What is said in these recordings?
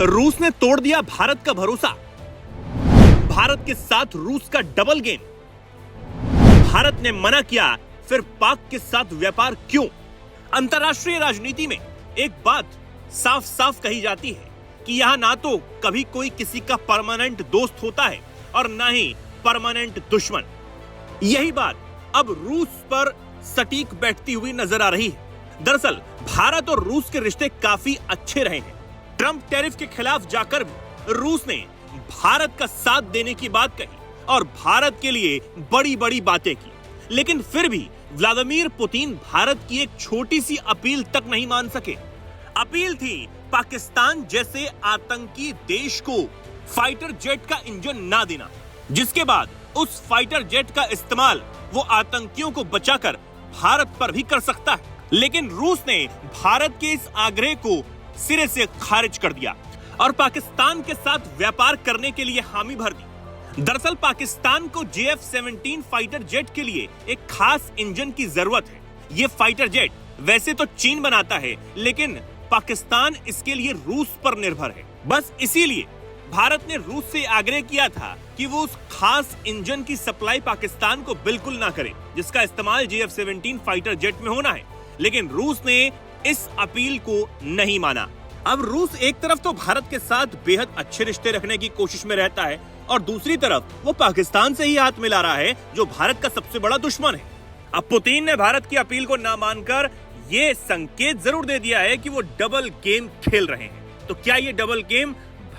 रूस ने तोड़ दिया भारत का भरोसा। भारत के साथ रूस का डबल गेम। भारत ने मना किया, फिर पाक के साथ व्यापार क्यों? अंतर्राष्ट्रीय राजनीति में एक बात साफ साफ कही जाती है कि यहां ना तो कभी कोई किसी का परमानेंट दोस्त होता है और ना ही परमानेंट दुश्मन। यही बात अब रूस पर सटीक बैठती हुई नजर आ रही है। दरअसल भारत और रूस के रिश्ते काफी अच्छे रहे हैं। ट्रंप टैरिफ के खिलाफ जाकर भी रूस ने भारत का साथ देने की बात कही और भारत के लिए बड़ी बड़ी बातें की, लेकिन फिर भी व्लादिमीर पुतिन भारत की एक छोटी सी अपील तक नहीं मान सके। अपील थी पाकिस्तान जैसे आतंकी देश को फाइटर जेट का इंजन ना देना, जिसके बाद उस फाइटर जेट का इस्तेमाल वो आतंकियों को बचाकर भारत पर भी कर सकता है। लेकिन रूस ने भारत के इस आग्रह को सिरे से खारिज कर दिया और पाकिस्तान के साथ व्यापार करने के लिए हामी भर दी। दरअसल पाकिस्तान को JF-17 फाइटर जेट के लिए एक खास इंजन की जरूरत है। ये फाइटर जेट वैसे तो चीन बनाता है, लेकिन पाकिस्तान इसके लिए रूस पर निर्भर है। बस इसीलिए भारत ने रूस से आग्रह किया था कि वो उस खास इंजन की सप्लाई पाकिस्तान को बिल्कुल ना करे, जिसका इस्तेमाल JF-17 फाइटर जेट में होना है। लेकिन रूस ने इस अपील को नहीं माना। अब रूस एक तरफ तो भारत के साथ बेहद अच्छे रिश्ते रखने की कोशिश में रहता है और दूसरी तरफ वो पाकिस्तान से ही हाथ मिला रहा है, जो भारत का सबसे बड़ा दुश्मन है। अब पुतिन ने भारत की अपील को ना मानकर ये संकेत जरूर दे दिया है कि वो डबल गेम खेल रहे हैं। तो क्या ये डबल गेम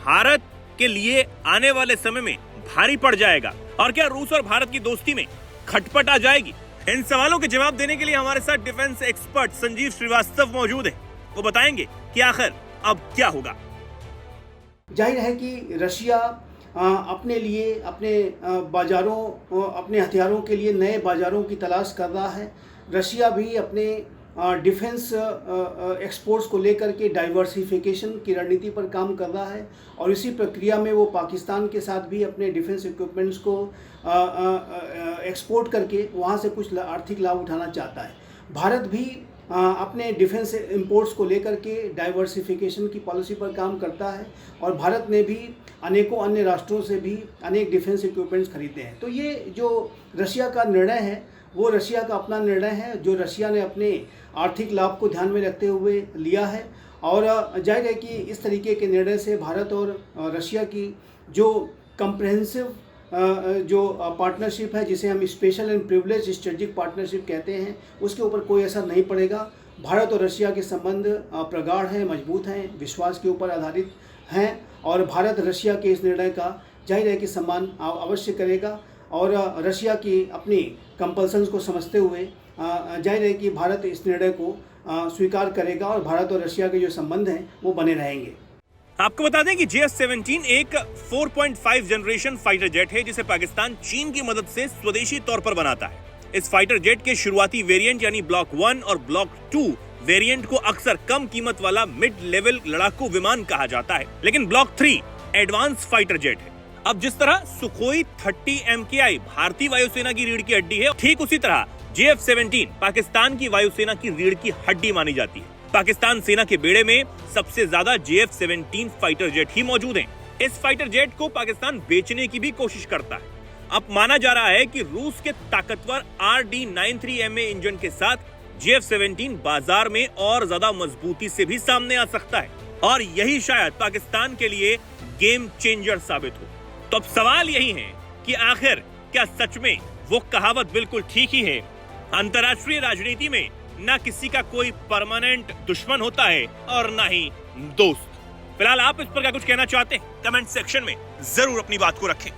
भारत के लिए आने वाले समय में भारी पड़ जाएगा और क्या रूस और भारत की दोस्ती में खटपट आ जाएगी? इन सवालों के जवाब देने के लिए हमारे साथ डिफेंस एक्सपर्ट संजीव श्रीवास्तव मौजूद हैं। वो बताएंगे कि आखिर अब क्या होगा। जाहिर है कि रशिया अपने लिए, अपने बाजारों, अपने हथियारों के लिए नए बाजारों की तलाश कर रहा है। रशिया भी अपने डिफेंस एक्सपोर्ट्स को लेकर के डाइवर्सिफिकेशन की रणनीति पर काम कर रहा है और इसी प्रक्रिया में वो पाकिस्तान के साथ भी अपने डिफेंस इक्विपमेंट्स को एक्सपोर्ट करके वहाँ से कुछ आर्थिक लाभ उठाना चाहता है। भारत भी अपने डिफेंस इंपोर्ट्स को लेकर के डाइवर्सिफिकेशन की पॉलिसी पर काम करता है और भारत ने भी अनेकों अन्य राष्ट्रों से भी अनेक डिफेंस इक्विपमेंट्स खरीदे हैं। तो ये जो रशिया का निर्णय है वो रशिया का अपना निर्णय है, जो रशिया ने अपने आर्थिक लाभ को ध्यान में रखते हुए लिया है। और जाहिर है कि इस तरीके के निर्णय से भारत और रशिया की जो कंप्रहेंसिव जो पार्टनरशिप है, जिसे हम special and privilege strategic partnership कहते हैं, उसके ऊपर कोई असर नहीं पड़ेगा। भारत और रशिया के संबंध प्रगाढ़ हैं, मजबूत हैं, विश्वास के ऊपर आधारित हैं और भारत रशिया के इस निर्णय का जाहिर है कि सम्मान अवश्य करेगा और रशिया की अपनी कंपल्सन्स को समझते हुए जाहिर है कि भारत इस निर्णय को स्वीकार करेगा और भारत और रशिया के जो संबंध हैं वो बने रहेंगे। आपको बता दें कि JF-17 एक 4.5 जनरेशन फाइटर जेट है, जिसे पाकिस्तान चीन की मदद से स्वदेशी तौर पर बनाता है। इस फाइटर जेट के शुरुआती वेरिएंट यानी ब्लॉक 1 और ब्लॉक 2 वेरिएंट को अक्सर कम कीमत वाला मिड लेवल लड़ाकू विमान कहा जाता है, लेकिन ब्लॉक 3 एडवांस फाइटर जेट है। अब जिस तरह सुखोई 30 MKI भारतीय वायुसेना की रीढ़ की हड्डी है, ठीक उसी तरह JF-17 पाकिस्तान की वायुसेना की रीढ़ की हड्डी मानी जाती है। पाकिस्तान सेना के बेड़े में सबसे ज्यादा JF-17 फाइटर जेट ही मौजूद हैं। इस फाइटर जेट को पाकिस्तान बेचने की भी कोशिश करता है। अब माना जा रहा है कि रूस के ताकतवर RD-93MA इंजन के साथ JF-17 बाजार में और ज्यादा मजबूती से भी सामने आ सकता है और यही शायद पाकिस्तान के लिए गेम चेंजर साबित हो। तो अब सवाल यही है कि आखिर क्या सच में वो कहावत बिल्कुल ठीक ही है? अंतर्राष्ट्रीय राजनीति में ना किसी का कोई परमानेंट दुश्मन होता है और ना ही दोस्त। फिलहाल आप इस पर क्या कुछ कहना चाहते हैं? कमेंट सेक्शन में जरूर अपनी बात को रखें।